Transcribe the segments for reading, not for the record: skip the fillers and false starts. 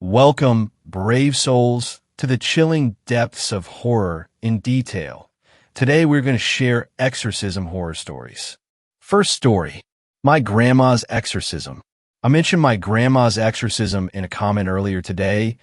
Welcome, brave souls, to the chilling depths of horror in detail. Today we're going to share exorcism horror stories. First story, my grandma's exorcism. I mentioned my grandma's exorcism in a comment earlier today,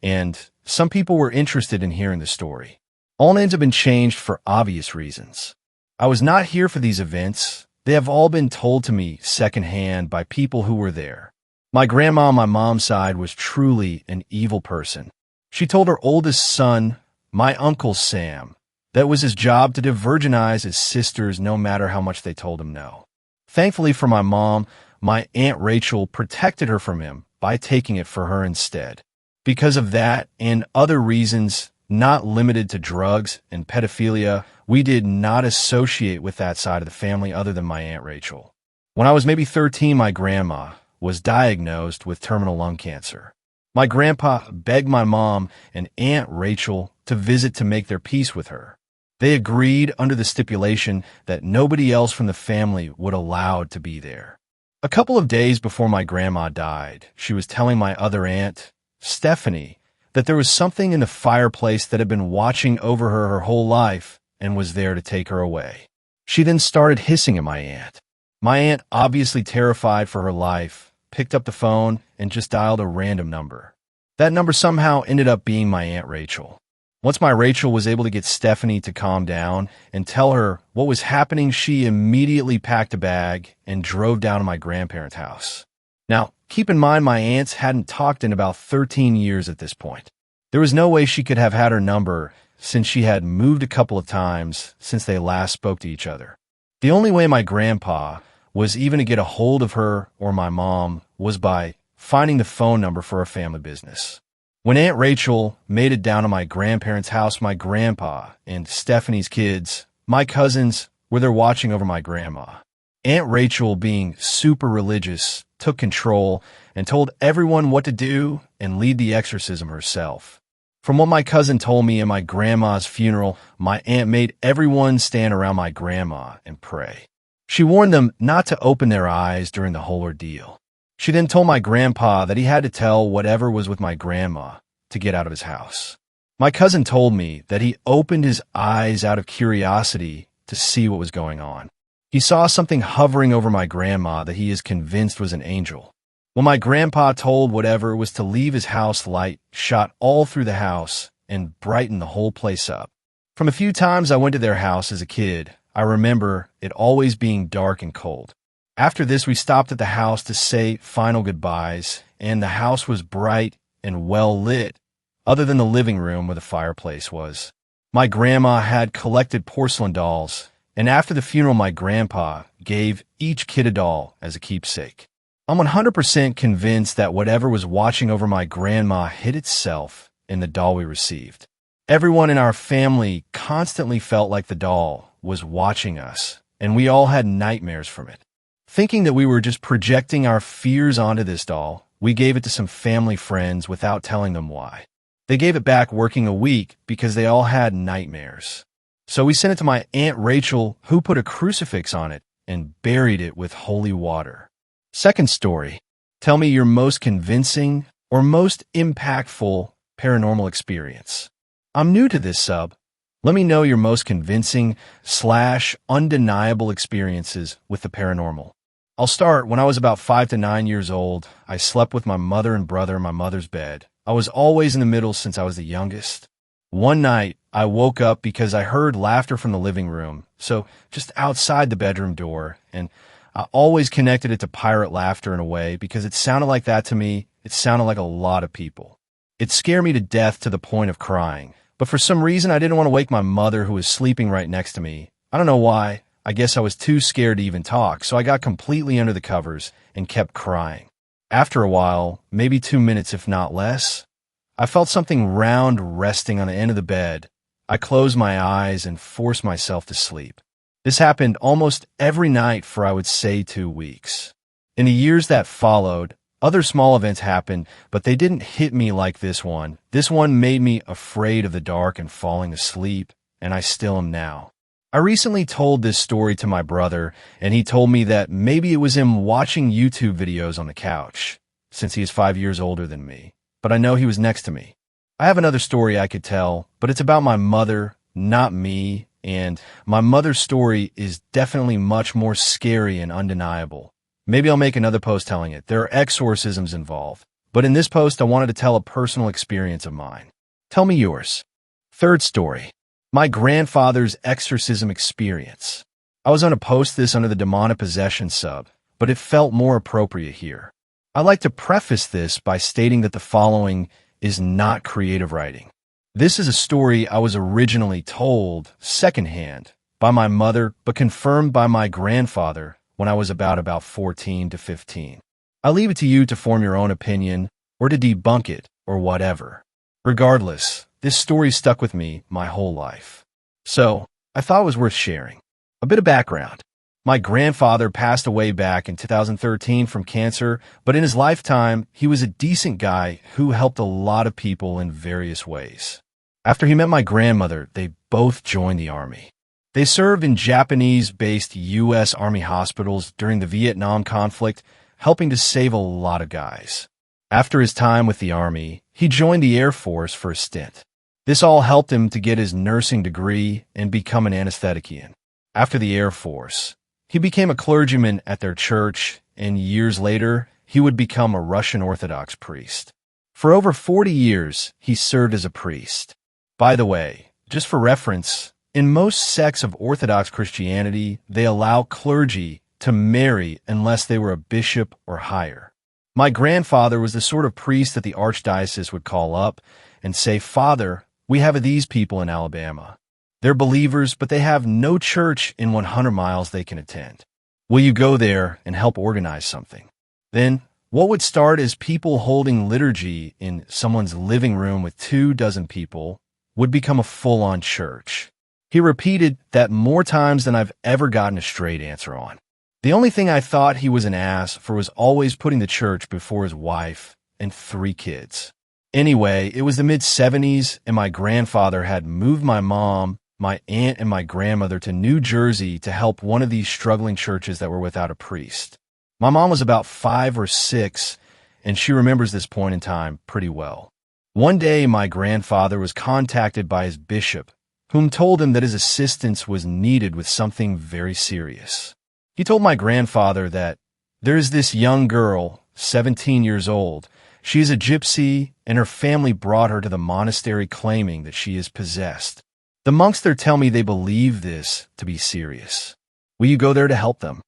and some people were interested in hearing the story. All names have been changed for obvious reasons. I was not here for these events. They have all been told to me secondhand by people who were there. My grandma on my mom's side was truly an evil person. She told her oldest son, my Uncle Sam, that it was his job to de-virginize his sisters no matter how much they told him no. Thankfully for my mom, my Aunt Rachel protected her from him by taking it for her instead. Because of that and other reasons not limited to drugs and pedophilia, we did not associate with that side of the family other than my Aunt Rachel. When I was maybe 13, my grandma was diagnosed with terminal lung cancer. My grandpa begged my mom and Aunt Rachel to visit to make their peace with her. They agreed under the stipulation that nobody else from the family would allow to be there. A couple of days before my grandma died, she was telling my other aunt, Stephanie, that there was something in the fireplace that had been watching over her whole life and was there to take her away. She then started hissing at my aunt. My aunt, obviously terrified for her life, picked up the phone and just dialed a random number. That number somehow ended up being my Aunt Rachel. Once my Rachel was able to get Stephanie to calm down and tell her what was happening, she immediately packed a bag and drove down to my grandparents' house. Now, keep in mind my aunts hadn't talked in about 13 years at this point. There was no way she could have had her number since she had moved a couple of times since they last spoke to each other. The only way my grandpa was even to get a hold of her or my mom was by finding the phone number for a family business. When Aunt Rachel made it down to my grandparents' house, my grandpa and Stephanie's kids, my cousins, were there watching over my grandma. Aunt Rachel, being super religious, took control and told everyone what to do and lead the exorcism herself. From what my cousin told me at my grandma's funeral, my aunt made everyone stand around my grandma and pray. She warned them not to open their eyes during the whole ordeal. She then told my grandpa that he had to tell whatever was with my grandma to get out of his house. My cousin told me that he opened his eyes out of curiosity to see what was going on. He saw something hovering over my grandma that he is convinced was an angel. When my grandpa told whatever was to leave his house, light shot all through the house and brightened the whole place up. From a few times I went to their house as a kid, I remember it always being dark and cold. After this, we stopped at the house to say final goodbyes, and the house was bright and well lit, other than the living room where the fireplace was. My grandma had collected porcelain dolls, and after the funeral, my grandpa gave each kid a doll as a keepsake. I'm 100% convinced that whatever was watching over my grandma hid itself in the doll we received. Everyone in our family constantly felt like the doll was watching us, and we all had nightmares from it. Thinking that we were just projecting our fears onto this doll, we gave it to some family friends without telling them why. They gave it back working a week because they all had nightmares. So we sent it to my Aunt Rachel, who put a crucifix on it and buried it with holy water. Second story, tell me your most convincing or most impactful paranormal experience. I'm new to this sub. Let me know your most convincing / undeniable experiences with the paranormal. I'll start when I was about 5 to 9 years old. I slept with my mother and brother in my mother's bed. I was always in the middle since I was the youngest. One night, I woke up because I heard laughter from the living room, so just outside the bedroom door, and I always connected it to pirate laughter in a way because it sounded like that to me. It sounded like a lot of people. It scared me to death to the point of crying. But for some reason, I didn't want to wake my mother, who was sleeping right next to me. I don't know why. I guess I was too scared to even talk, so I got completely under the covers and kept crying. After a while, maybe 2 minutes if not less, I felt something round resting on the end of the bed. I closed my eyes and forced myself to sleep. This happened almost every night for, I would say, 2 weeks. In the years that followed, other small events happened, but they didn't hit me like this one. This one made me afraid of the dark and falling asleep, and I still am now. I recently told this story to my brother, and he told me that maybe it was him watching YouTube videos on the couch, since he is 5 years older than me. but I know he was next to me. I have another story I could tell, but it's about my mother, not me, and my mother's story is definitely much more scary and undeniable. Maybe I'll make another post telling it. There are exorcisms involved, but in this post I wanted to tell a personal experience of mine. Tell me yours. Third story. My grandfather's exorcism experience. I was going to post this under the demonic possession sub, but it felt more appropriate here. I like to preface this by stating that the following is not creative writing. This is a story I was originally told secondhand by my mother, but confirmed by my grandfather when I was about 14 to 15. I'll leave it to you to form your own opinion or to debunk it or whatever. Regardless, this story stuck with me my whole life. So, I thought it was worth sharing. A bit of background. My grandfather passed away back in 2013 from cancer, but in his lifetime, he was a decent guy who helped a lot of people in various ways. After he met my grandmother, they both joined the Army. They served in Japanese-based U.S. Army hospitals during the Vietnam conflict, helping to save a lot of guys. After his time with the Army, he joined the Air Force for a stint. This all helped him to get his nursing degree and become an anesthetician. After the Air Force, he became a clergyman at their church, and years later, he would become a Russian Orthodox priest. For over 40 years, he served as a priest. By the way, just for reference, in most sects of Orthodox Christianity, they allow clergy to marry unless they were a bishop or higher. My grandfather was the sort of priest that the archdiocese would call up and say, "Father, we have these people in Alabama. They're believers, but they have no church in 100 miles they can attend. Will you go there and help organize something?" Then, what would start as people holding liturgy in someone's living room with 24 people would become a full-on church. He repeated that more times than I've ever gotten a straight answer on. The only thing I thought he was an ass for was always putting the church before his wife and 3 kids. Anyway, it was the mid-70s, and my grandfather had moved my mom, my aunt, and my grandmother to New Jersey to help one of these struggling churches that were without a priest. My mom was about 5 or 6, and she remembers this point in time pretty well. One day, my grandfather was contacted by his bishop, whom told him that his assistance was needed with something very serious. He told my grandfather that there is this young girl, 17 years old. She is a gypsy, and her family brought her to the monastery claiming that she is possessed. The monks there tell me they believe this to be serious. Will you go there to help them?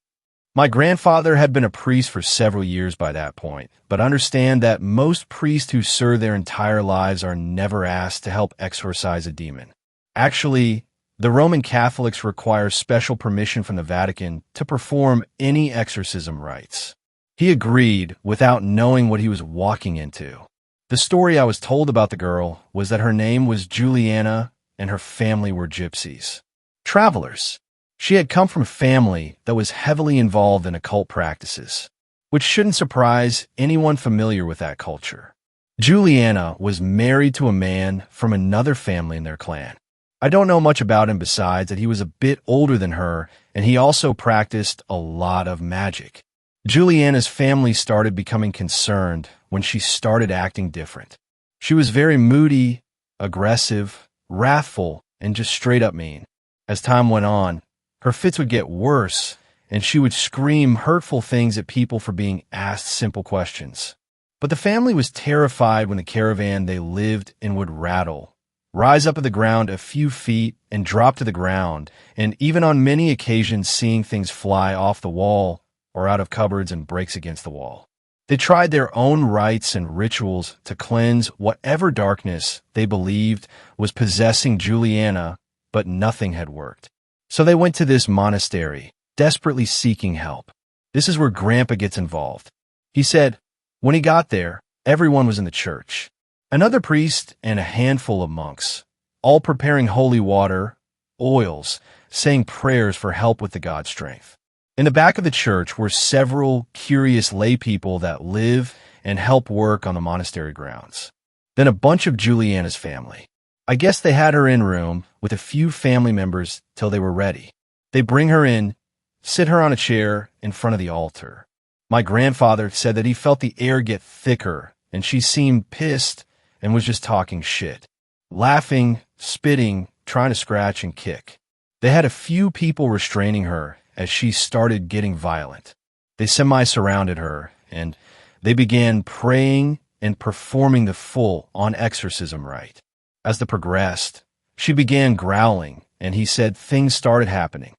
My grandfather had been a priest for several years by that point, but understand that most priests who serve their entire lives are never asked to help exorcise a demon. Actually, the Roman Catholics require special permission from the Vatican to perform any exorcism rites. He agreed without knowing what he was walking into. The story I was told about the girl was that her name was Juliana and her family were gypsies. Travelers. She had come from a family that was heavily involved in occult practices, which shouldn't surprise anyone familiar with that culture. Juliana was married to a man from another family in their clan. I don't know much about him besides that he was a bit older than her, and he also practiced a lot of magic. Juliana's family started becoming concerned when she started acting different. She was very moody, aggressive, wrathful, and just straight up mean. As time went on, her fits would get worse, and she would scream hurtful things at people for being asked simple questions. But the family was terrified when the caravan they lived in would rattle, rise up at the ground a few feet, and drop to the ground, and even on many occasions seeing things fly off the wall or out of cupboards and breaks against the wall. They tried their own rites and rituals to cleanse whatever darkness they believed was possessing Juliana, but nothing had worked. So they went to this monastery, desperately seeking help. This is where Grandpa gets involved. He said, when he got there, everyone was in the church. Another priest and a handful of monks, all preparing holy water, oils, saying prayers for help with the God strength. In the back of the church were several curious lay people that live and help work on the monastery grounds. Then a bunch of Juliana's family. I guess they had her in room with a few family members till they were ready. They bring her in, sit her on a chair in front of the altar. My grandfather said that he felt the air get thicker and she seemed pissed and was just talking shit. Laughing, spitting, trying to scratch and kick. They had a few people restraining her as she started getting violent. They semi-surrounded her, and they began praying and performing the full-on exorcism rite. As they progressed, she began growling, and he said things started happening.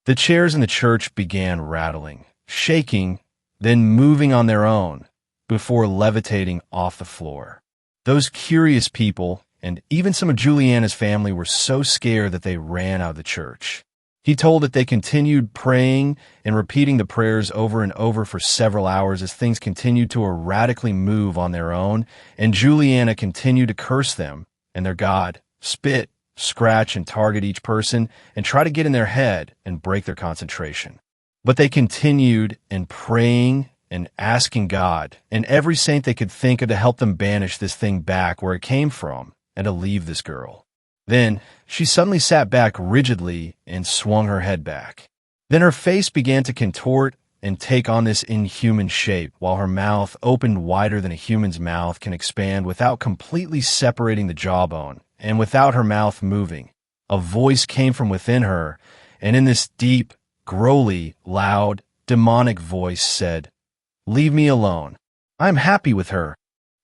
The chairs in the church began rattling, shaking, then moving on their own before levitating off the floor. Those curious people, and even some of Juliana's family, were so scared that they ran out of the church. He told that they continued praying and repeating the prayers over and over for several hours as things continued to erratically move on their own, and Juliana continued to curse them and their God, spit, scratch, and target each person, and try to get in their head and break their concentration. But they continued in praying and asking God and every saint they could think of to help them banish this thing back where it came from and to leave this girl. Then she suddenly sat back rigidly and swung her head back. Then her face began to contort and take on this inhuman shape, while her mouth opened wider than a human's mouth can expand without completely separating the jawbone, and without her mouth moving. A voice came from within her, and in this deep, growly, loud, demonic voice said, "Leave me alone. I am happy with her."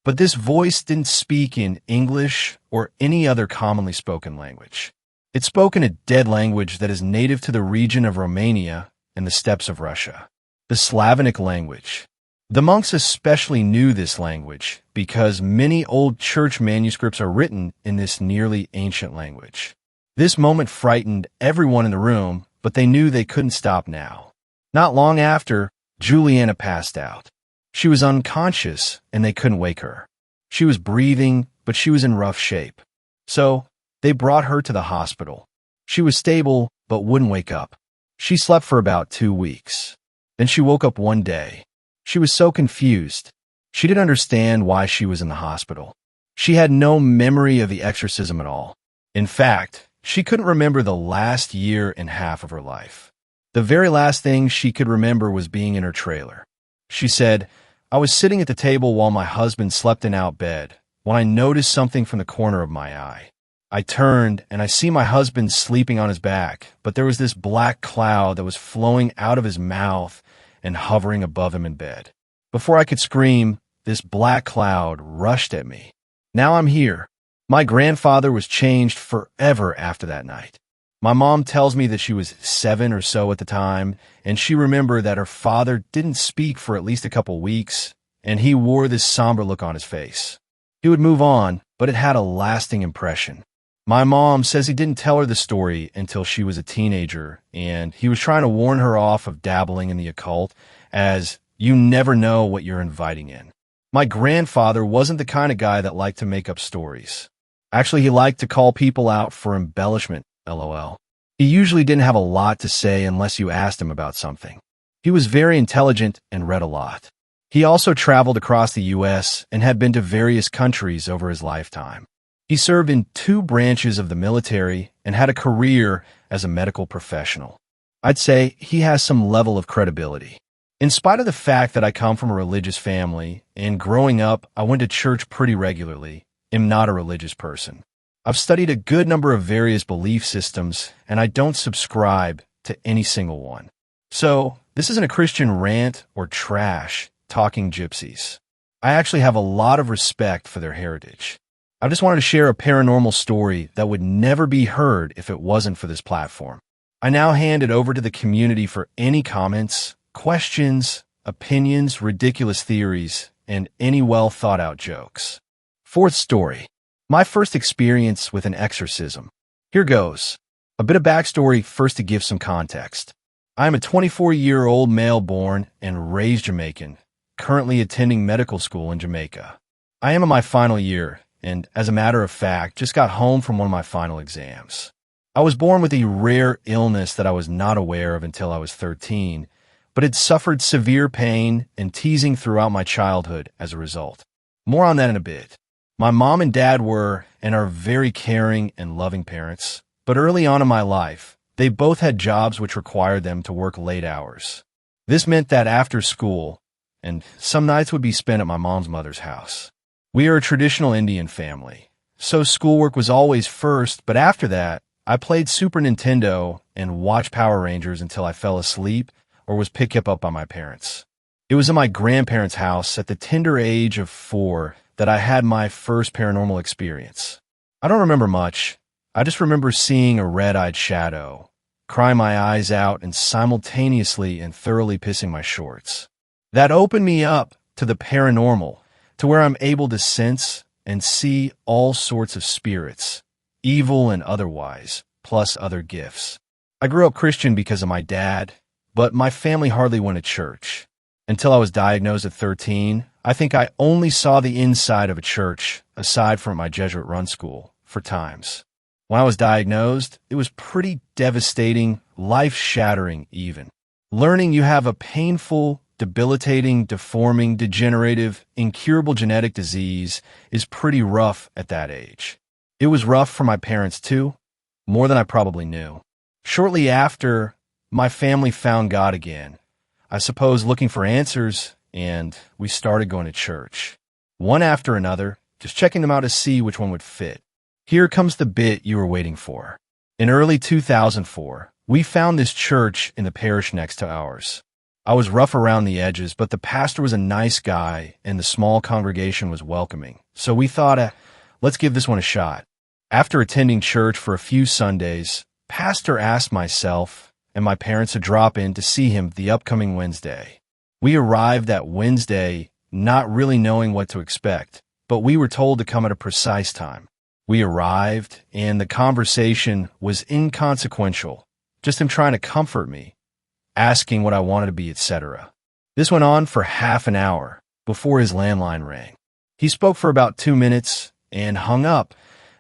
But this voice didn't speak in English or any other commonly spoken language. It spoke in a dead language that is native to the region of Romania and the steppes of Russia, the Slavonic language. The monks especially knew this language because many old church manuscripts are written in this nearly ancient language. This moment frightened everyone in the room, but they knew they couldn't stop now. Not long after, Juliana passed out. She was unconscious, and they couldn't wake her. She was breathing, but she was in rough shape. So, they brought her to the hospital. She was stable, but wouldn't wake up. She slept for about 2 weeks. Then she woke up one day. She was so confused. She didn't understand why she was in the hospital. She had no memory of the exorcism at all. In fact, she couldn't remember the last year and a half of her life. The very last thing she could remember was being in her trailer. She said, "I was sitting at the table while my husband slept in out bed when I noticed something from the corner of my eye. I turned and I see my husband sleeping on his back, but there was this black cloud that was flowing out of his mouth and hovering above him in bed. Before I could scream, this black cloud rushed at me. Now I'm here. My grandfather was changed forever after that night. My mom tells me that she was 7 or so at the time, and she remembered that her father didn't speak for at least a couple weeks, and he wore this somber look on his face. He would move on, but it had a lasting impression. My mom says he didn't tell her the story until she was a teenager, and he was trying to warn her off of dabbling in the occult, as you never know what you're inviting in. My grandfather wasn't the kind of guy that liked to make up stories. Actually, he liked to call people out for embellishment, LOL. He usually didn't have a lot to say unless you asked him about something. He was very intelligent and read a lot. He also traveled across the U.S. and had been to various countries over his lifetime. He served in 2 branches of the military and had a career as a medical professional. I'd say he has some level of credibility. In spite of the fact that I come from a religious family, and growing up, I went to church pretty regularly, am not a religious person. I've studied a good number of various belief systems, and I don't subscribe to any single one. So, this isn't a Christian rant or trash talking gypsies. I actually have a lot of respect for their heritage. I just wanted to share a paranormal story that would never be heard if it wasn't for this platform. I now hand it over to the community for any comments, questions, opinions, ridiculous theories, and any well-thought-out jokes. 4th story. My first experience with an exorcism. Here goes. A bit of backstory first to give some context. I am a 24-year-old male born and raised Jamaican, currently attending medical school in Jamaica. I am in my final year, and as a matter of fact, just got home from one of my final exams. I was born with a rare illness that I was not aware of until I was 13, but had suffered severe pain and teasing throughout my childhood as a result. More on that in a bit. My mom and dad were and are very caring and loving parents, but early on in my life, they both had jobs which required them to work late hours. This meant that after school, and some nights would be spent at my mom's mother's house, We are a traditional Indian family, so schoolwork was always first, but after that, I played Super Nintendo and watched Power Rangers until I fell asleep or was picked up by my parents. It was in my grandparents' house at the tender age of 4 that I had my first paranormal experience. I don't remember much. I just remember seeing a red-eyed shadow, crying my eyes out, and simultaneously and thoroughly pissing my shorts. That opened me up to the paranormal, to where I'm able to sense and see all sorts of spirits, evil and otherwise, plus other gifts. I grew up Christian because of my dad, but my family hardly went to church. Until I was diagnosed at 13, I think I only saw the inside of a church, aside from my Jesuit-run school, for times. When I was diagnosed, it was pretty devastating, life-shattering even. Learning you have a painful, debilitating, deforming, degenerative, incurable genetic disease is pretty rough at that age. It was rough for my parents too, more than I probably knew. Shortly after, my family found God again, I suppose looking for answers, and we started going to church. One after another, just checking them out to see which one would fit. Here comes the bit you were waiting for. In early 2004, we found this church in the parish next to ours. I was rough around the edges, but the pastor was a nice guy, and the small congregation was welcoming. So we thought, let's give this one a shot. After attending church for a few Sundays, Pastor asked myself and my parents to drop in to see him the upcoming Wednesday. We arrived that Wednesday not really knowing what to expect, but we were told to come at a precise time. We arrived, and the conversation was inconsequential, just him trying to comfort me, asking what I wanted to be, etc. This went on for half an hour before his landline rang. He spoke for about 2 minutes and hung up.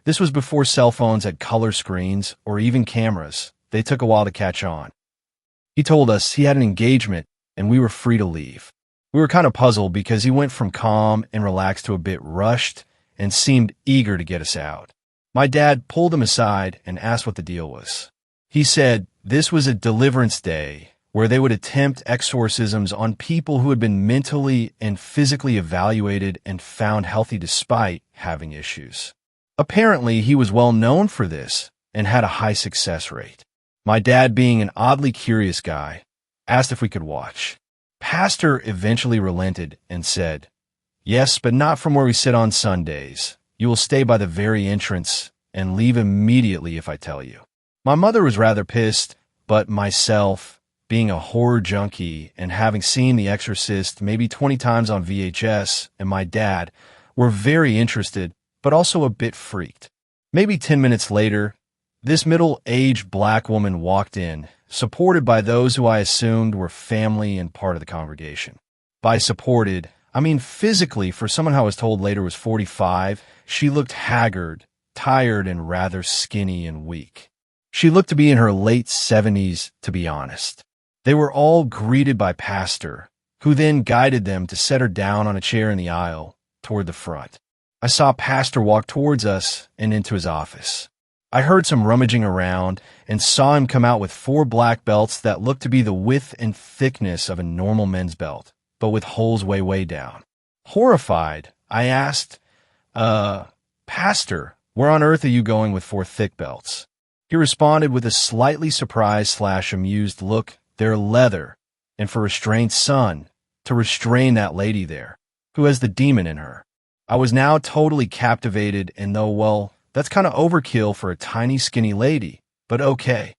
This was before cell phones had color screens or even cameras. They took a while to catch on. He told us he had an engagement and we were free to leave. We were kind of puzzled because he went from calm and relaxed to a bit rushed and seemed eager to get us out. My dad pulled him aside and asked what the deal was. He said this was a deliverance day where they would attempt exorcisms on people who had been mentally and physically evaluated and found healthy despite having issues. Apparently, he was well known for this and had a high success rate. My dad, being an oddly curious guy, asked if we could watch. Pastor eventually relented and said, "Yes, but not from where we sit on Sundays. You will stay by the very entrance and leave immediately if I tell you." My mother was rather pissed, but myself, being a horror junkie and having seen The Exorcist maybe 20 times on VHS, and my dad were very interested, but also a bit freaked. Maybe 10 minutes later, this middle-aged black woman walked in, supported by those who I assumed were family and part of the congregation. By supported, I mean physically. For someone I was told later was 45, she looked haggard, tired, and rather skinny and weak. She looked to be in her late 70s, to be honest. They were all greeted by Pastor, who then guided them to set her down on a chair in the aisle toward the front. I saw Pastor walk towards us and into his office. I heard some rummaging around and saw him come out with 4 black belts that looked to be the width and thickness of a normal men's belt, but with holes way down. Horrified, I asked, Pastor, where on earth are you going with 4 thick belts? He responded with a slightly surprised/amused look, "They're leather, and for restraint, son, to restrain that lady there, who has the demon in her." I was now totally captivated, and though, well, that's kind of overkill for a tiny, skinny lady, but okay.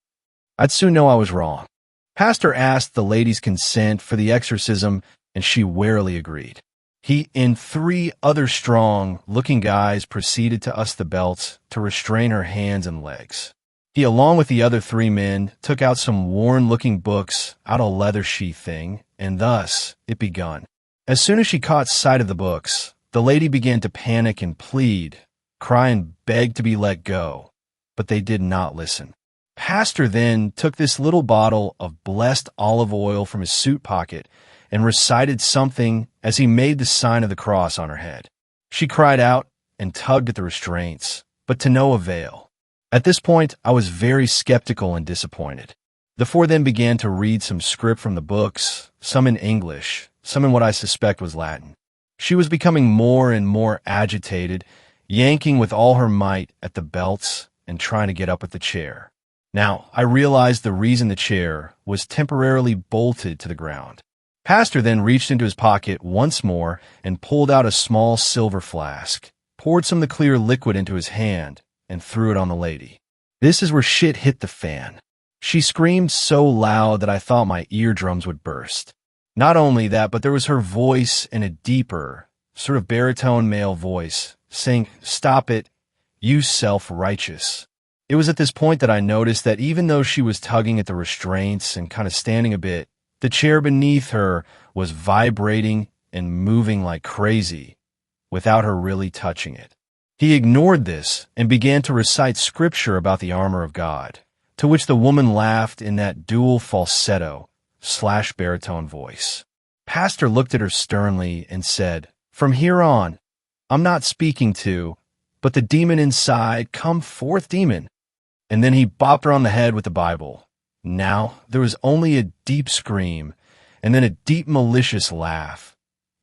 I'd soon know I was wrong. Pastor asked the lady's consent for the exorcism, and she warily agreed. He and 3 other strong-looking guys proceeded to us the belts to restrain her hands and legs. He, along with the other 3 men, took out some worn-looking books out of a leather sheath thing, and thus it begun. As soon as she caught sight of the books, the lady began to panic and plead, cry and beg to be let go, but they did not listen. Pastor then took this little bottle of blessed olive oil from his suit pocket and recited something as he made the sign of the cross on her head. She cried out and tugged at the restraints, but to no avail. At this point, I was very skeptical and disappointed. The 4 then began to read some script from the books, some in English, some in what I suspect was Latin. She was becoming more and more agitated, yanking with all her might at the belts and trying to get up at the chair. Now, I realized the reason the chair was temporarily bolted to the ground. Pastor then reached into his pocket once more and pulled out a small silver flask, poured some of the clear liquid into his hand, and threw it on the lady. This is where shit hit the fan. She screamed so loud that I thought my eardrums would burst. Not only that, but there was her voice in a deeper, sort of baritone male voice, saying, "Stop it, you self-righteous." It was at this point that I noticed that even though she was tugging at the restraints and kind of standing a bit, the chair beneath her was vibrating and moving like crazy without her really touching it. He ignored this and began to recite scripture about the armor of God, to which the woman laughed in that dual falsetto/baritone voice. Pastor looked at her sternly and said, "From here on, I'm not speaking to, but the demon inside. Come forth, demon." And then he bopped her on the head with the Bible. Now there was only a deep scream and then a deep malicious laugh.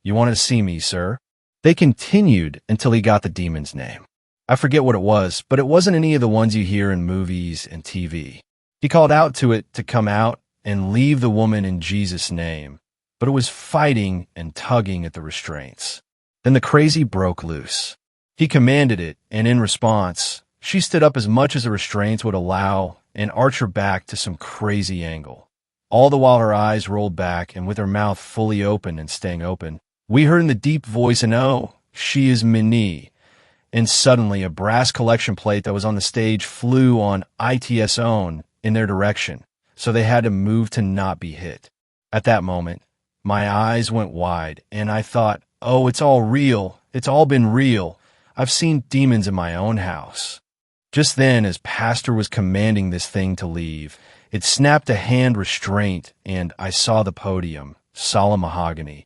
"You wanted to see me, sir?" They continued until he got the demon's name. I forget what it was, but it wasn't any of the ones you hear in movies and TV. He called out to it to come out and leave the woman in Jesus' name, but it was fighting and tugging at the restraints. Then the crazy broke loose. He commanded it, and in response, she stood up as much as the restraints would allow and arched her back to some crazy angle. All the while her eyes rolled back, and with her mouth fully open and staying open, we heard in the deep voice, "And oh, she is Minnie." And suddenly a brass collection plate that was on the stage flew on IT's own in their direction, so they had to move to not be hit. At that moment, my eyes went wide, and I thought, oh, it's all real. It's all been real. I've seen demons in my own house. Just then, as Pastor was commanding this thing to leave, it snapped a hand restraint, and I saw the podium, solid mahogany,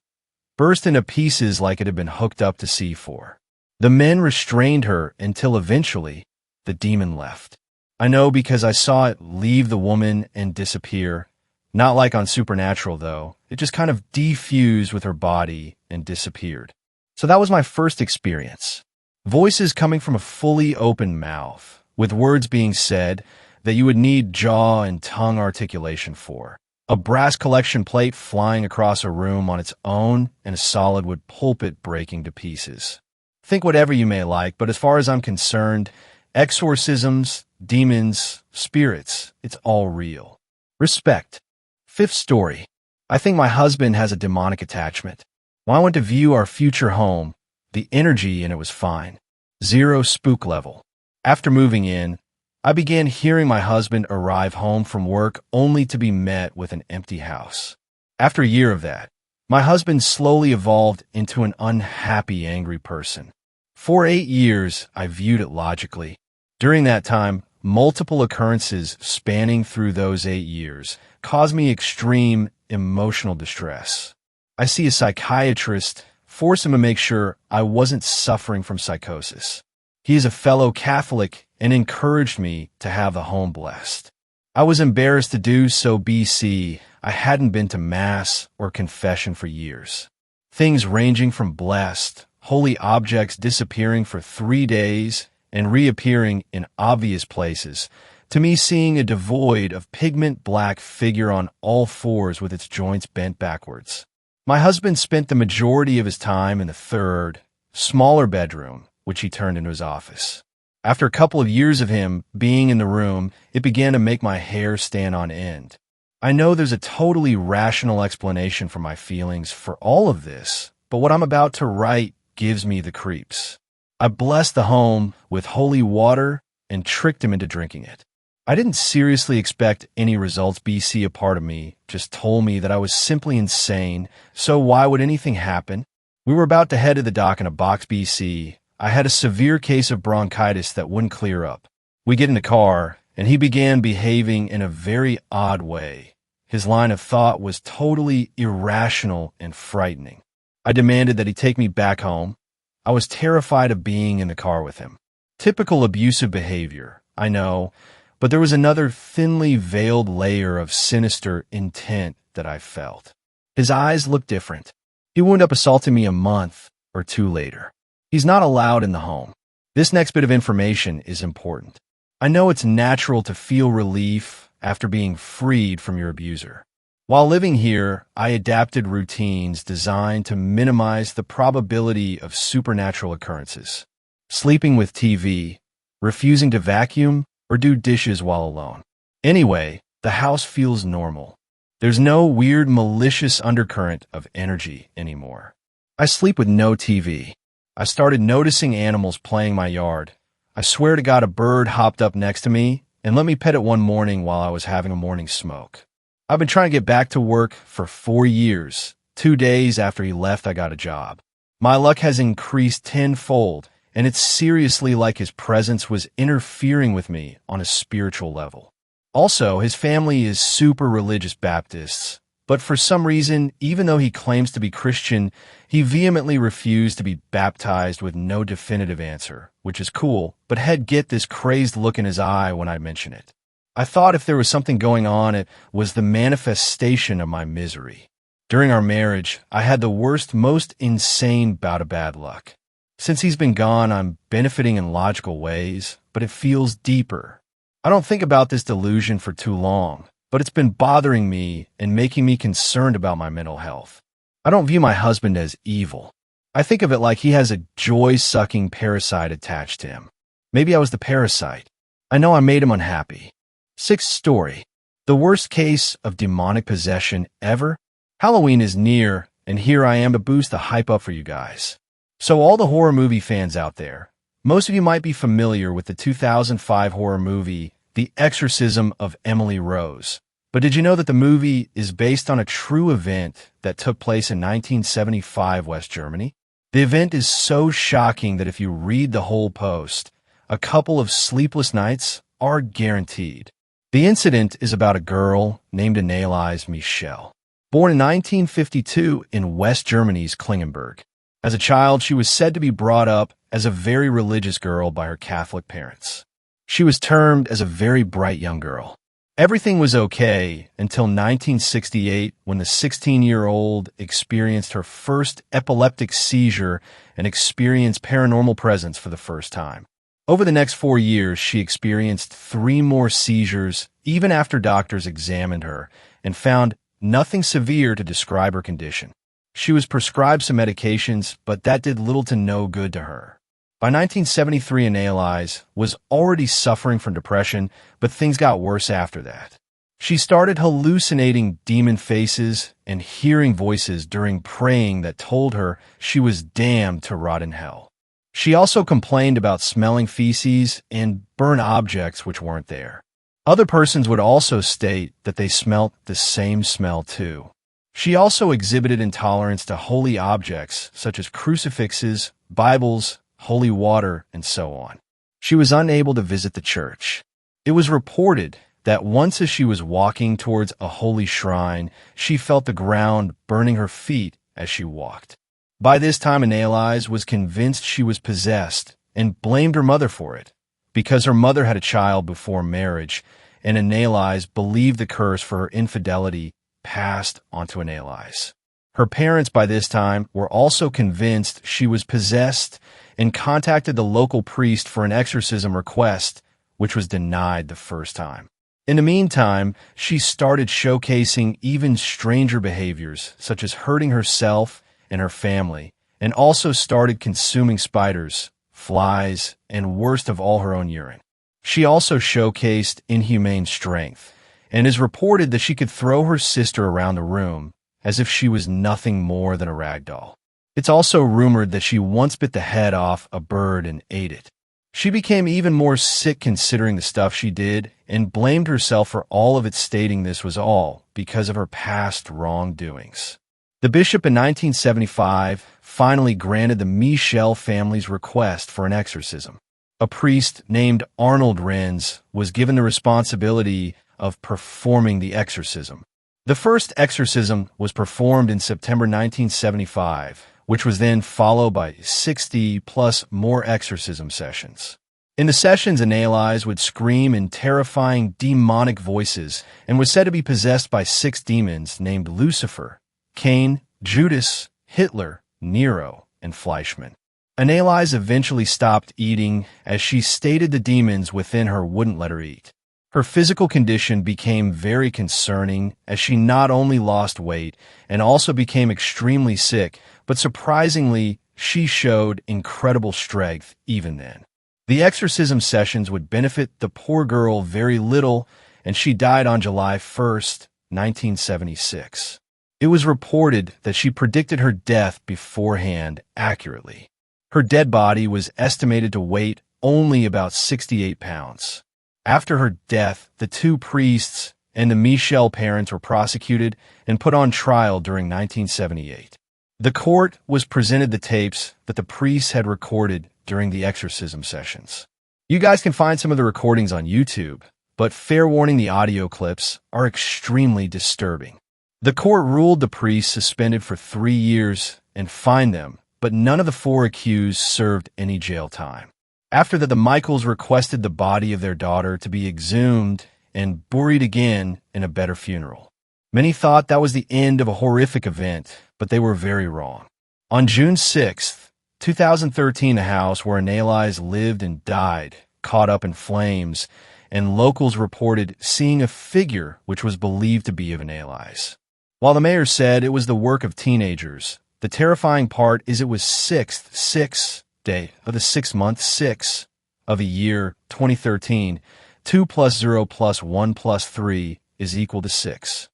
burst into pieces like it had been hooked up to C4. The men restrained her until eventually the demon left. I know because I saw it leave the woman and disappear. Not like on Supernatural, though. It just kind of defused with her body and disappeared. So that was my first experience. Voices coming from a fully open mouth, with words being said that you would need jaw and tongue articulation for. A brass collection plate flying across a room on its own, and a solid wood pulpit breaking to pieces. Think whatever you may like, but as far as I'm concerned, exorcisms, demons, spirits, it's all real. Respect. Fifth story. I think my husband has a demonic attachment. When I went to view our future home, the energy in it was fine. 0 spook level. After moving in, I began hearing my husband arrive home from work only to be met with an empty house. After a year of that, my husband slowly evolved into an unhappy, angry person. For 8 years, I viewed it logically. During that time, multiple occurrences spanning through those 8 years caused me extreme emotional distress. I see a psychiatrist, force him to make sure I wasn't suffering from psychosis. He is a fellow Catholic and encouraged me to have the home blessed. I was embarrassed to do so. BC, I hadn't been to Mass or confession for years. Things ranging from blessed, holy objects disappearing for 3 days and reappearing in obvious places, to me seeing a devoid of pigment black figure on all fours with its joints bent backwards. My husband spent the majority of his time in the third, smaller bedroom, which he turned into his office. After a couple of years of him being in the room, it began to make my hair stand on end. I know there's a totally rational explanation for my feelings for all of this, but what I'm about to write gives me the creeps. I blessed the home with holy water and tricked him into drinking it. I didn't seriously expect any results. BC, a part of me, just told me that I was simply insane, so why would anything happen? We were about to head to the dock in a box. BC, I had a severe case of bronchitis that wouldn't clear up. We get in the car, and he began behaving in a very odd way. His line of thought was totally irrational and frightening. I demanded that he take me back home. I was terrified of being in the car with him. Typical abusive behavior, I know, but there was another thinly veiled layer of sinister intent that I felt. His eyes looked different. He wound up assaulting me a month or 2 later. He's not allowed in the home. This next bit of information is important. I know it's natural to feel relief after being freed from your abuser. While living here, I adapted routines designed to minimize the probability of supernatural occurrences. Sleeping with TV, refusing to vacuum, or do dishes while alone. Anyway, the house feels normal. There's no weird malicious undercurrent of energy anymore. I sleep with no TV. I started noticing animals playing my yard. I swear to God, a bird hopped up next to me and let me pet it one morning while I was having a morning smoke. I've been trying to get back to work for 4 years. 2 days after he left, I got a job. My luck has increased tenfold, and it's seriously like his presence was interfering with me on a spiritual level. Also, his family is super religious Baptists, but for some reason, even though he claims to be Christian, he vehemently refused to be baptized with no definitive answer, which is cool, but had get this crazed look in his eye when I mention it. I thought if there was something going on, it was the manifestation of my misery. During our marriage, I had the worst, most insane bout of bad luck. Since he's been gone, I'm benefiting in logical ways, but it feels deeper. I don't think about this delusion for too long, but it's been bothering me and making me concerned about my mental health. I don't view my husband as evil. I think of it like he has a joy-sucking parasite attached to him. Maybe I was the parasite. I know I made him unhappy. 6th story. The worst case of demonic possession ever? Halloween is near, and here I am to boost the hype up for you guys. So all the horror movie fans out there, most of you might be familiar with the 2005 horror movie, The Exorcism of Emily Rose. But did you know that the movie is based on a true event that took place in 1975 West Germany? The event is so shocking that if you read the whole post, a couple of sleepless nights are guaranteed. The incident is about a girl named Anneliese Michel, born in 1952 in West Germany's Klingenberg. As a child, she was said to be brought up as a very religious girl by her Catholic parents. She was termed as a very bright young girl. Everything was okay until 1968 when the 16-year-old experienced her first epileptic seizure and experienced paranormal presence for the first time. Over the next 4 years, she experienced 3 more seizures even after doctors examined her and found nothing severe to describe her condition. She was prescribed some medications, but that did little to no good to her. By 1973, Anneliese was already suffering from depression, but things got worse after that. She started hallucinating demon faces and hearing voices during praying that told her she was damned to rot in hell. She also complained about smelling feces and burnt objects which weren't there. Other persons would also state that they smelt the same smell too. She also exhibited intolerance to holy objects such as crucifixes, Bibles, holy water, and so on. She was unable to visit the church. It was reported that once as she was walking towards a holy shrine, she felt the ground burning her feet as she walked. By this time, Anneliese was convinced she was possessed and blamed her mother for it, because her mother had a child before marriage, and Anneliese believed the curse for her infidelity passed onto Anneliese. Her parents by this time were also convinced she was possessed and contacted the local priest for an exorcism request, which was denied the first time. In the meantime, she started showcasing even stranger behaviors, such as hurting herself and her family, and also started consuming spiders, flies, and worst of all, her own urine. She also showcased inhumane strength, and is reported that she could throw her sister around the room as if she was nothing more than a rag doll. It's also rumored that she once bit the head off a bird and ate it. She became even more sick considering the stuff she did and blamed herself for all of it, stating this was all because of her past wrongdoings. The bishop in 1975 finally granted the Michel family's request for an exorcism. A priest named Arnold Renz was given the responsibility of performing the exorcism. The first exorcism was performed in September 1975, which was then followed by 60+ more exorcism sessions. In the sessions, Anneliese would scream in terrifying demonic voices and was said to be possessed by 6 demons named Lucifer, Cain, Judas, Hitler, Nero, and Fleischmann. Anneliese eventually stopped eating as she stated the demons within her wouldn't let her eat. Her physical condition became very concerning as she not only lost weight and also became extremely sick, but surprisingly, she showed incredible strength even then. The exorcism sessions would benefit the poor girl very little, and she died on July 1st, 1976. It was reported that she predicted her death beforehand accurately. Her dead body was estimated to weigh only about 68 pounds. After her death, the two priests and the Michel parents were prosecuted and put on trial during 1978. The court was presented the tapes that the priests had recorded during the exorcism sessions. You guys can find some of the recordings on YouTube, but fair warning, the audio clips are extremely disturbing. The court ruled the priests suspended for 3 years and fined them, but none of the 4 accused served any jail time. After that, the Michaels requested the body of their daughter to be exhumed and buried again in a better funeral. Many thought that was the end of a horrific event, but they were very wrong. On June 6, 2013, the house where Anneliese lived and died caught up in flames, and locals reported seeing a figure which was believed to be of Anneliese. While the mayor said it was the work of teenagers, the terrifying part is it was sixth day of the 6th month, 6 of the year 2013. 2 plus 0 plus 1 plus 3 is equal to 6.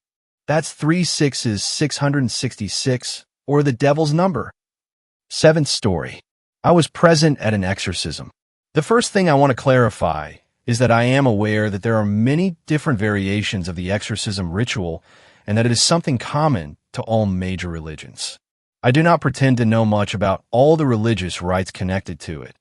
That's 3 6s, 666, or the devil's number. 7th story. I was present at an exorcism. The first thing I want to clarify is that I am aware that there are many different variations of the exorcism ritual and that it is something common to all major religions. I do not pretend to know much about all the religious rites connected to it,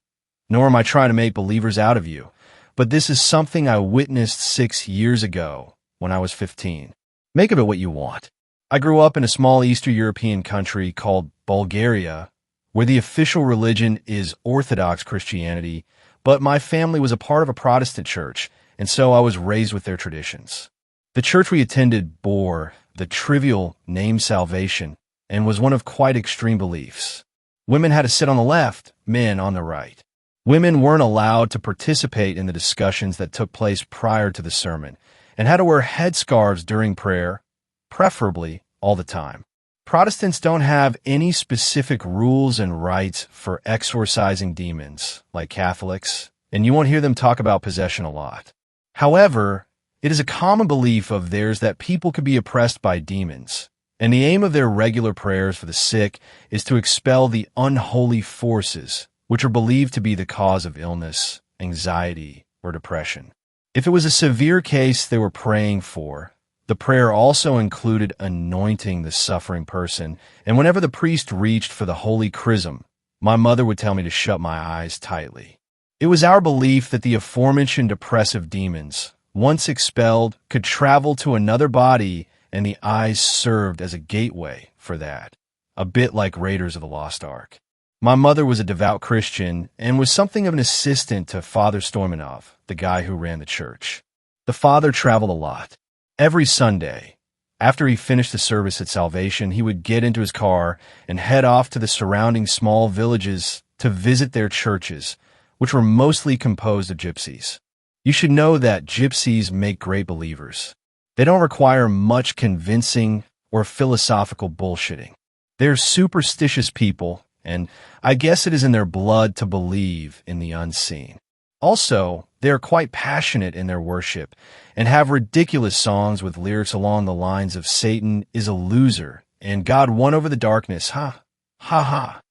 nor am I trying to make believers out of you, but this is something I witnessed 6 years ago when I was 15. Make of it what you want. I grew up in a small Eastern European country called Bulgaria, where the official religion is Orthodox Christianity, but my family was a part of a Protestant church, and so I was raised with their traditions. The church we attended bore the trivial name salvation and was one of quite extreme beliefs. Women had to sit on the left, men on the right. Women weren't allowed to participate in the discussions that took place prior to the sermon and had to wear headscarves during prayer, preferably all the time. Protestants don't have any specific rules and rites for exorcising demons like Catholics, and you won't hear them talk about possession a lot. However, it is a common belief of theirs that people could be oppressed by demons, and the aim of their regular prayers for the sick is to expel the unholy forces which are believed to be the cause of illness, anxiety, or depression. If it was a severe case they were praying for, the prayer also included anointing the suffering person, and whenever the priest reached for the holy chrism, my mother would tell me to shut my eyes tightly. It was our belief that the aforementioned oppressive demons, once expelled, could travel to another body, and the eyes served as a gateway for that, a bit like Raiders of the Lost Ark. My mother was a devout Christian and was something of an assistant to Father Stoimanov, the guy who ran the church. The father traveled a lot. Every Sunday, after he finished the service at Salvation, he would get into his car and head off to the surrounding small villages to visit their churches, which were mostly composed of gypsies. You should know that gypsies make great believers. They don't require much convincing or philosophical bullshitting. They're superstitious people, and I guess it is in their blood to believe in the unseen. Also, they are quite passionate in their worship and have ridiculous songs with lyrics along the lines of Satan is a loser and God won over the darkness, ha, ha, ha.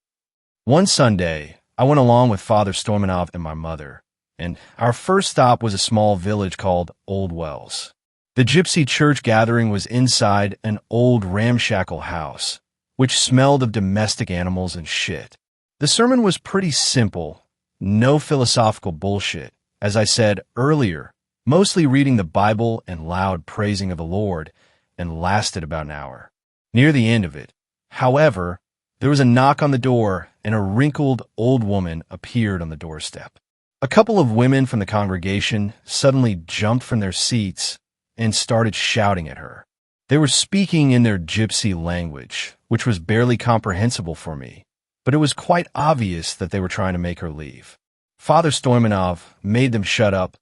One Sunday, I went along with Father Stoimanov and my mother, and our first stop was a small village called Old Wells. The gypsy church gathering was inside an old ramshackle house, which smelled of domestic animals and shit. The sermon was pretty simple, no philosophical bullshit. As I said earlier, mostly reading the Bible and loud praising of the Lord, and lasted about an hour. Near the end of it, however, there was a knock on the door and a wrinkled old woman appeared on the doorstep. A couple of women from the congregation suddenly jumped from their seats and started shouting at her. They were speaking in their gypsy language, which was barely comprehensible for me, but it was quite obvious that they were trying to make her leave. Father Stoimanov made them shut up,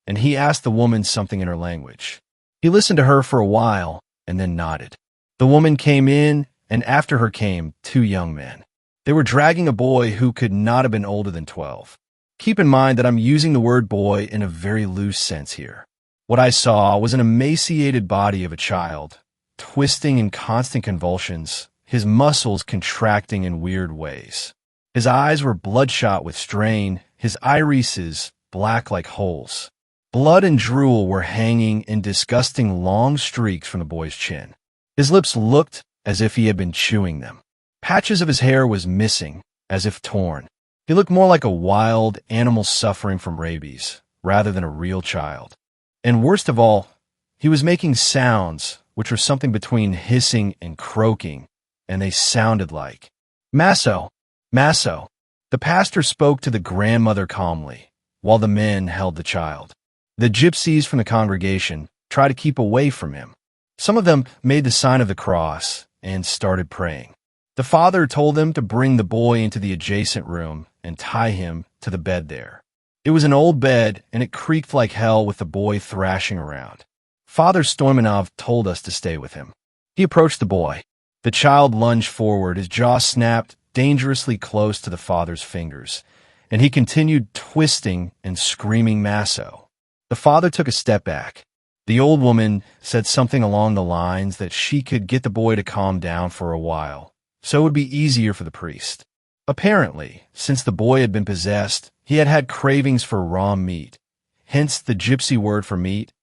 and he asked the woman something in her language. He listened to her for a while and then nodded. The woman came in, and after her came 2 young men. They were dragging a boy who could not have been older than 12. Keep in mind that I'm using the word boy in a very loose sense here. What I saw was an emaciated body of a child, twisting in constant convulsions, his muscles contracting in weird ways. His eyes were bloodshot with strain, his irises black like holes. Blood and drool were hanging in disgusting long streaks from the boy's chin. His lips looked as if he had been chewing them. Patches of his hair was missing, as if torn. He looked more like a wild animal suffering from rabies, rather than a real child. And worst of all, he was making sounds, which were something between hissing and croaking, and they sounded like, "Masso, Masso." The pastor spoke to the grandmother calmly, while the men held the child. The gypsies from the congregation tried to keep away from him. Some of them made the sign of the cross and started praying. The father told them to bring the boy into the adjacent room and tie him to the bed there. It was an old bed, and it creaked like hell with the boy thrashing around. Father Stoimanov told us to stay with him. He approached the boy. The child lunged forward, his jaw snapped dangerously close to the father's fingers, and he continued twisting and screaming Masso. The father took a step back. The old woman said something along the lines that she could get the boy to calm down for a while, so it would be easier for the priest. Apparently, since the boy had been possessed, he had had cravings for raw meat, hence the gypsy word for meat,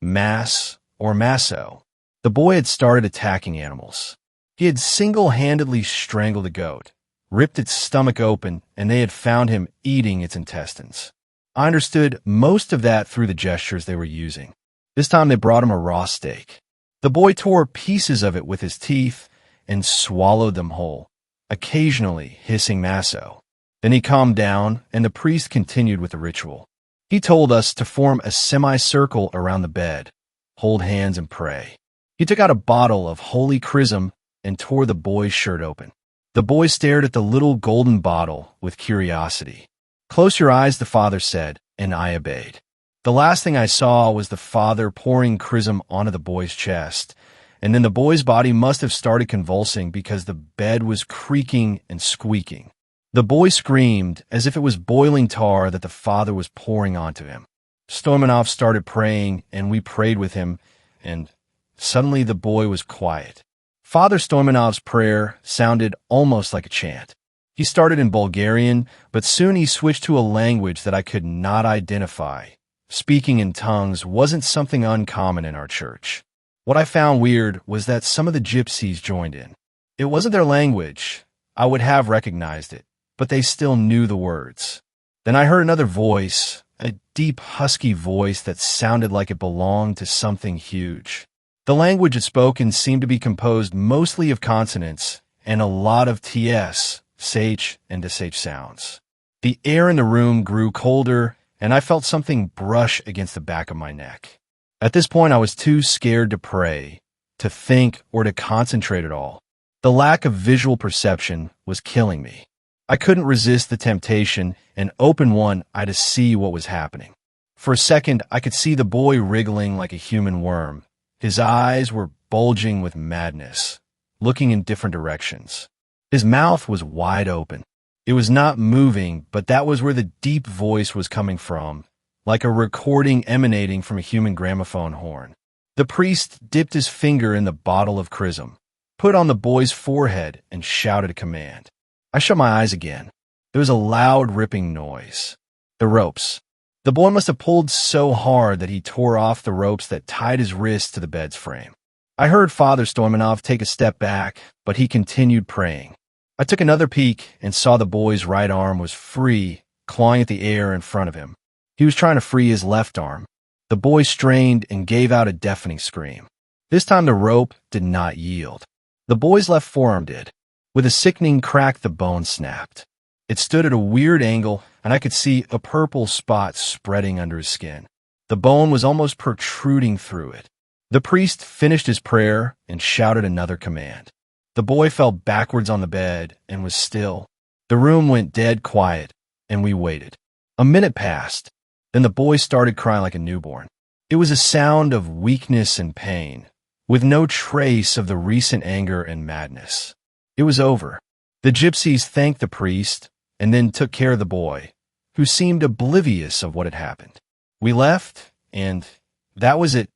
mass or masso. The boy had started attacking animals. He had single-handedly strangled a goat, ripped its stomach open, and they had found him eating its intestines. I understood most of that through the gestures they were using. This time they brought him a raw steak. The boy tore pieces of it with his teeth and swallowed them whole, occasionally hissing Masso. Then he calmed down, and the priest continued with the ritual. He told us to form a semicircle around the bed, hold hands and pray. He took out a bottle of holy chrism and tore the boy's shirt open. The boy stared at the little golden bottle with curiosity. "Close your eyes," the father said, and I obeyed. The last thing I saw was the father pouring chrism onto the boy's chest, and then the boy's body must have started convulsing because the bed was creaking and squeaking. The boy screamed as if it was boiling tar that the father was pouring onto him. Stoimanov started praying, and we prayed with him, and suddenly the boy was quiet. Father Stoimanov's prayer sounded almost like a chant. He started in Bulgarian, but soon he switched to a language that I could not identify. Speaking in tongues wasn't something uncommon in our church. What I found weird was that some of the gypsies joined in. It wasn't their language. I would have recognized it, but they still knew the words. Then I heard another voice, a deep, husky voice that sounded like it belonged to something huge. The language it spoken seemed to be composed mostly of consonants and a lot of ts, sh, and sh sounds. The air in the room grew colder, and I felt something brush against the back of my neck. At this point, I was too scared to pray, to think, or to concentrate at all. The lack of visual perception was killing me. I couldn't resist the temptation and open one eye to see what was happening. For a second, I could see the boy wriggling like a human worm. His eyes were bulging with madness, looking in different directions. His mouth was wide open. It was not moving, but that was where the deep voice was coming from, like a recording emanating from a human gramophone horn. The priest dipped his finger in the bottle of chrism, put on the boy's forehead, and shouted a command. I shut my eyes again. There was a loud ripping noise. The ropes. The boy must have pulled so hard that he tore off the ropes that tied his wrists to the bed's frame. I heard Father Stoimanov take a step back, but he continued praying. I took another peek and saw the boy's right arm was free, clawing at the air in front of him. He was trying to free his left arm. The boy strained and gave out a deafening scream. This time the rope did not yield. The boy's left forearm did. With a sickening crack, the bone snapped. It stood at a weird angle, and I could see a purple spot spreading under his skin. The bone was almost protruding through it. The priest finished his prayer and shouted another command. The boy fell backwards on the bed and was still. The room went dead quiet, and we waited. A minute passed. Then the boy started crying like a newborn. It was a sound of weakness and pain, with no trace of the recent anger and madness. It was over. The gypsies thanked the priest and then took care of the boy, who seemed oblivious of what had happened. We left, and that was it,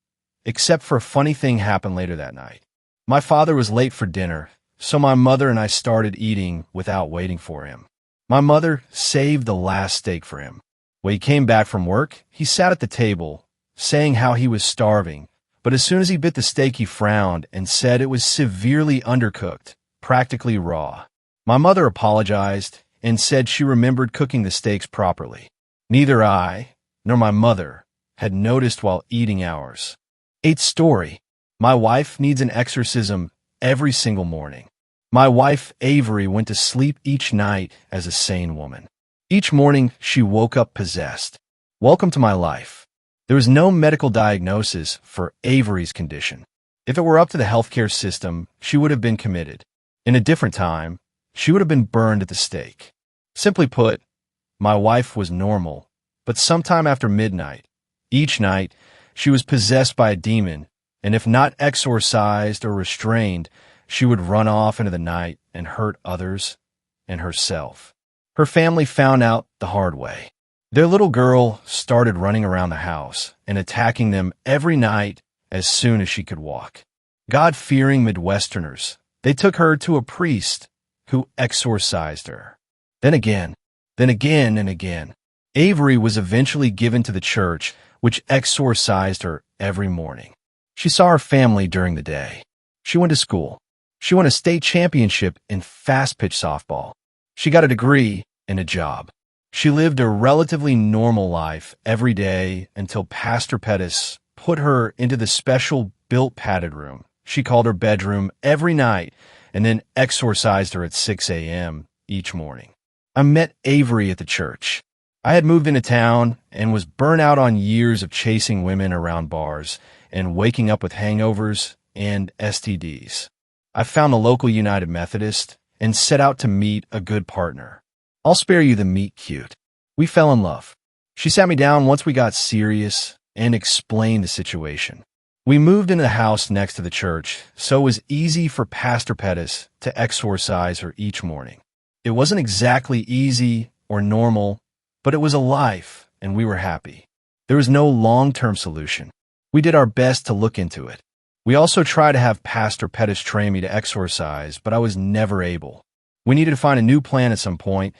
except for a funny thing happened later that night. My father was late for dinner, so my mother and I started eating without waiting for him. My mother saved the last steak for him. When he came back from work, he sat at the table, saying how he was starving, but as soon as he bit the steak, he frowned and said it was severely undercooked, practically raw. My mother apologized and said she remembered cooking the steaks properly. Neither I nor my mother had noticed while eating ours. 8th story. My wife needs an exorcism every single morning. My wife, Avery, went to sleep each night as a sane woman. Each morning, she woke up possessed. Welcome to my life. There was no medical diagnosis for Avery's condition. If it were up to the healthcare system, she would have been committed. In a different time, she would have been burned at the stake. Simply put, my wife was normal, but sometime after midnight, each night, she was possessed by a demon, and if not exorcised or restrained, she would run off into the night and hurt others and herself. Her family found out the hard way. Their little girl started running around the house and attacking them every night as soon as she could walk. God-fearing Midwesterners, they took her to a priest who exorcised her. Then again, and again. Avery was eventually given to the church, which exorcised her every morning. She saw her family during the day. She went to school. She won a state championship in fast-pitch softball. She got a degree and a job. She lived a relatively normal life every day until Pastor Pettis put her into the special built padded room she called her bedroom every night and then exorcised her at 6 a.m. each morning. I met Avery at the church. I had moved into town and was burnt out on years of chasing women around bars and waking up with hangovers and STDs. I found the local United Methodist and set out to meet a good partner. I'll spare you the meet cute. We fell in love. She sat me down once we got serious and explained the situation. We moved into the house next to the church, so it was easy for Pastor Pettis to exorcise her each morning. It wasn't exactly easy or normal, but it was a life, and we were happy. There was no long-term solution. We did our best to look into it. We also tried to have Pastor Pettis train me to exorcise, but I was never able. We needed to find a new plan at some point,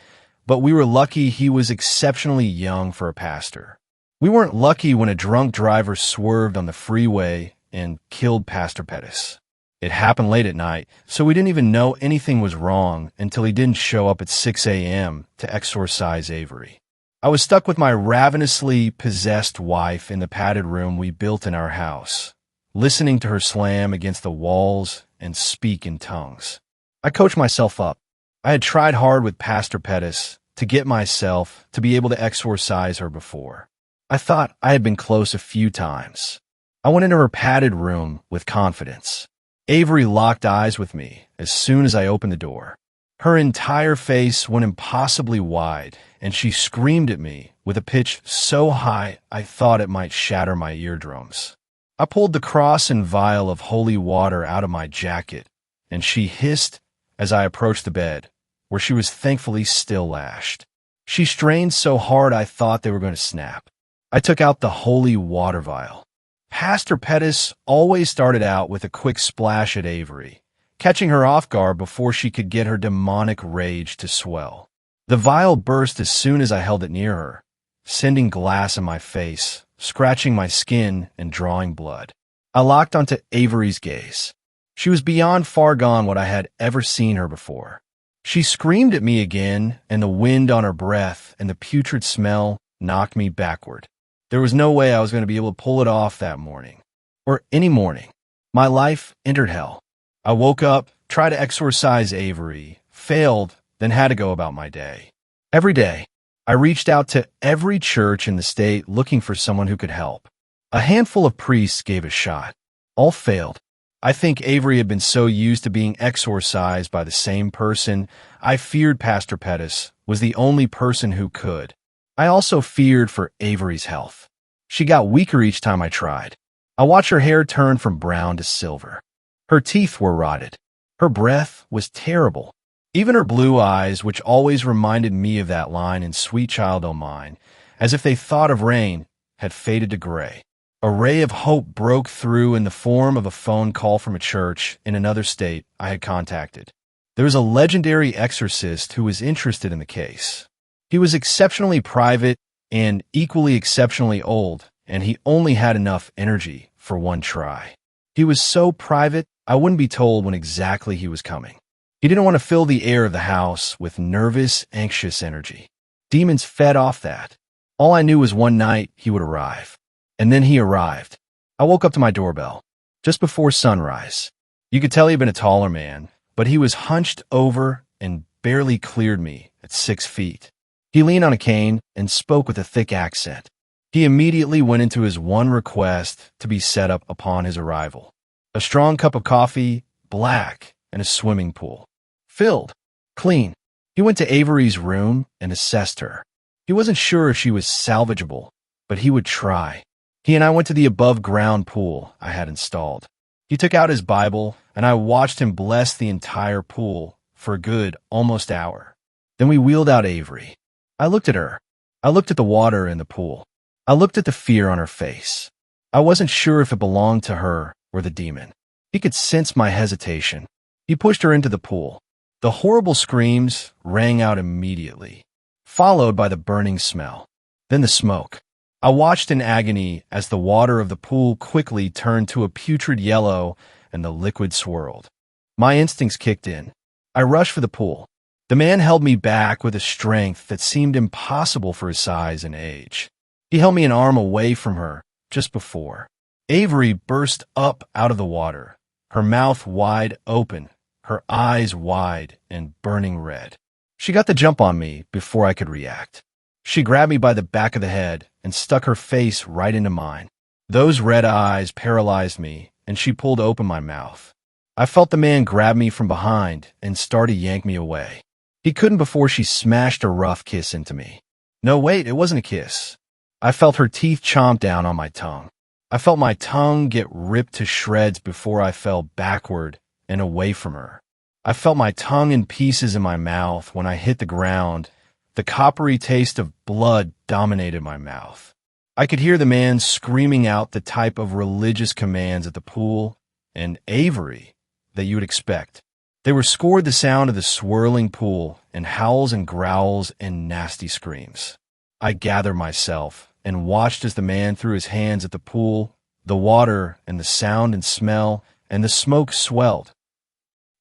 but we were lucky he was exceptionally young for a pastor. We weren't lucky when a drunk driver swerved on the freeway and killed Pastor Pettis. It happened late at night, so we didn't even know anything was wrong until he didn't show up at 6 a.m. to exorcise Avery. I was stuck with my ravenously possessed wife in the padded room we built in our house, listening to her slam against the walls and speak in tongues. I coached myself up. I had tried hard with Pastor Pettis to get myself to be able to exorcise her before. I thought I had been close a few times. I went into her padded room with confidence. Avery locked eyes with me as soon as I opened the door. Her entire face went impossibly wide, and she screamed at me with a pitch so high I thought it might shatter my eardrums. I pulled the cross and vial of holy water out of my jacket, and she hissed as I approached the bed, where she was thankfully still lashed. She strained so hard I thought they were going to snap. I took out the holy water vial. Pastor Pettis always started out with a quick splash at Avery, catching her off guard before she could get her demonic rage to swell. The vial burst as soon as I held it near her, sending glass in my face, scratching my skin and drawing blood. I locked onto Avery's gaze. She was beyond far gone what I had ever seen her before. She screamed at me again, and the wind on her breath and the putrid smell knocked me backward. There was no way I was going to be able to pull it off that morning, or any morning. My life entered hell. I woke up, tried to exorcise Avery, failed, then had to go about my day. Every day, I reached out to every church in the state looking for someone who could help. A handful of priests gave a shot. All failed. I think Avery had been so used to being exorcised by the same person, I feared Pastor Pettis was the only person who could. I also feared for Avery's health. She got weaker each time I tried. I watched her hair turn from brown to silver. Her teeth were rotted. Her breath was terrible. Even her blue eyes, which always reminded me of that line in Sweet Child O' Mine, as if they thought of rain, had faded to gray. A ray of hope broke through in the form of a phone call from a church in another state I had contacted. There was a legendary exorcist who was interested in the case. He was exceptionally private and equally exceptionally old, and he only had enough energy for one try. He was so private, I wouldn't be told when exactly he was coming. He didn't want to fill the air of the house with nervous, anxious energy. Demons fed off that. All I knew was one night he would arrive. And then he arrived. I woke up to my doorbell, just before sunrise. You could tell he'd been a taller man, but he was hunched over and barely cleared me at 6 feet. He leaned on a cane and spoke with a thick accent. He immediately went into his one request to be set up upon his arrival. A strong cup of coffee, black, and a swimming pool. Filled. Clean. He went to Avery's room and assessed her. He wasn't sure if she was salvageable, but he would try. He and I went to the above-ground pool I had installed. He took out his Bible, and I watched him bless the entire pool for a good almost hour. Then we wheeled out Avery. I looked at her. I looked at the water in the pool. I looked at the fear on her face. I wasn't sure if it belonged to her or the demon. He could sense my hesitation. He pushed her into the pool. The horrible screams rang out immediately, followed by the burning smell, then the smoke. I watched in agony as the water of the pool quickly turned to a putrid yellow and the liquid swirled. My instincts kicked in. I rushed for the pool. The man held me back with a strength that seemed impossible for his size and age. He held me an arm away from her just before. Avery burst up out of the water, her mouth wide open, her eyes wide and burning red. She got the jump on me before I could react. She grabbed me by the back of the head and stuck her face right into mine. Those red eyes paralyzed me, and she pulled open my mouth. I felt the man grab me from behind and start to yank me away. He couldn't before she smashed a rough kiss into me. No, wait, it wasn't a kiss. I felt her teeth chomp down on my tongue. I felt my tongue get ripped to shreds before I fell backward and away from her. I felt my tongue in pieces in my mouth when I hit the ground. The coppery taste of blood dominated my mouth. I could hear the man screaming out the type of religious commands at the pool and Avery that you would expect. They were scored the sound of the swirling pool and howls and growls and nasty screams. I gathered myself and watched as the man threw his hands at the pool, the water and the sound and smell, and the smoke swelled.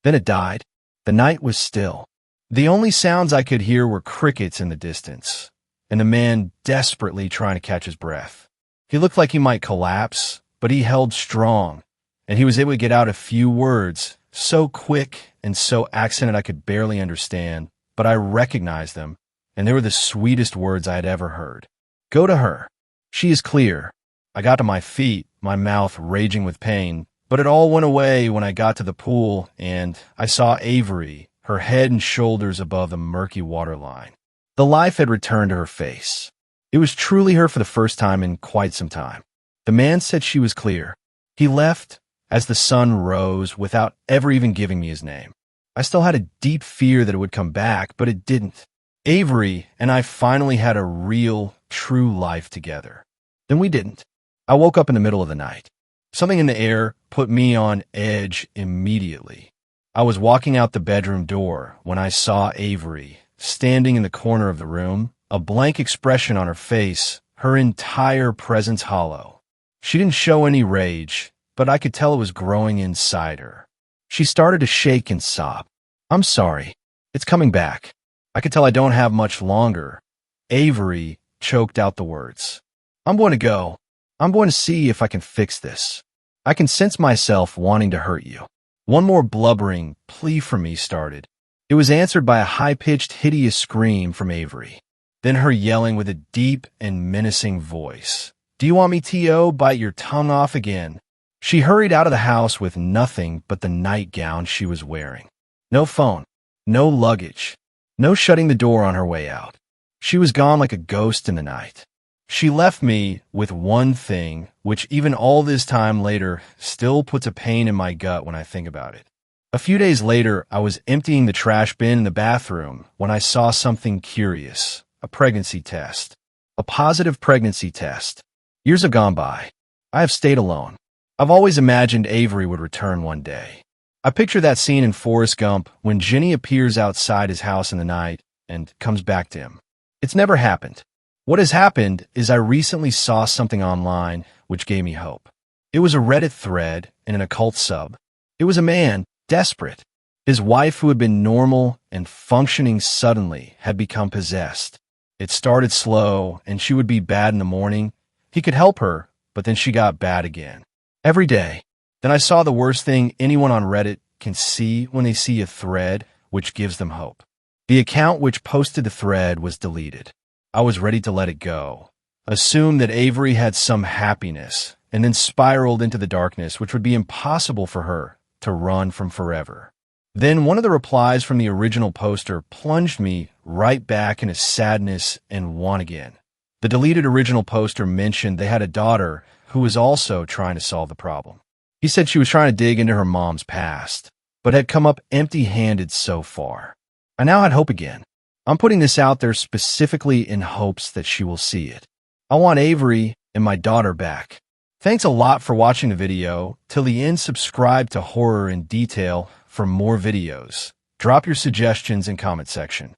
Then it died. The night was still. The only sounds I could hear were crickets in the distance, and the man desperately trying to catch his breath. He looked like he might collapse, but he held strong, and he was able to get out a few words, so quick and so accented I could barely understand, but I recognized them, and they were the sweetest words I had ever heard. Go to her. She is clear. I got to my feet, my mouth raging with pain, but it all went away when I got to the pool, and I saw Avery, her head and shoulders above the murky waterline. The life had returned to her face. It was truly her for the first time in quite some time. The man said she was clear. He left as the sun rose without ever even giving me his name. I still had a deep fear that it would come back, but it didn't. Avery and I finally had a real, true life together. Then we didn't. I woke up in the middle of the night. Something in the air put me on edge immediately. I was walking out the bedroom door when I saw Avery standing in the corner of the room, a blank expression on her face, her entire presence hollow. She didn't show any rage, but I could tell it was growing inside her. She started to shake and sob. I'm sorry. It's coming back. I could tell I don't have much longer. Avery choked out the words. I'm going to go. I'm going to see if I can fix this. I can sense myself wanting to hurt you. One more blubbering plea from me started. It was answered by a high-pitched, hideous scream from Avery. Then her yelling with a deep and menacing voice. Do you want me, T.O., bite your tongue off again? She hurried out of the house with nothing but the nightgown she was wearing. No phone, no luggage, no shutting the door on her way out. She was gone like a ghost in the night. She left me with one thing, which even all this time later still puts a pain in my gut when I think about it. A few days later, I was emptying the trash bin in the bathroom when I saw something curious, a pregnancy test. A positive pregnancy test. Years have gone by. I have stayed alone. I've always imagined Avery would return one day. I picture that scene in Forrest Gump when Jenny appears outside his house in the night and comes back to him. It's never happened. What has happened is I recently saw something online which gave me hope. It was a Reddit thread in an occult sub. It was a man, desperate. His wife, who had been normal and functioning suddenly, had become possessed. It started slow, and she would be bad in the morning. He could help her, but then she got bad again. Every day. Then I saw the worst thing anyone on Reddit can see when they see a thread which gives them hope. The account which posted the thread was deleted. I was ready to let it go. Assumed that Avery had some happiness, and then spiraled into the darkness, which would be impossible for her to run from forever. Then one of the replies from the original poster plunged me right back into sadness and want again. The deleted original poster mentioned they had a daughter who was also trying to solve the problem. He said she was trying to dig into her mom's past, but had come up empty-handed so far. I now had hope again. I'm putting this out there specifically in hopes that she will see it. I want Avery and my daughter back. Thanks a lot for watching the video. Till the end, subscribe to Horror in Detail for more videos. Drop your suggestions in comment section.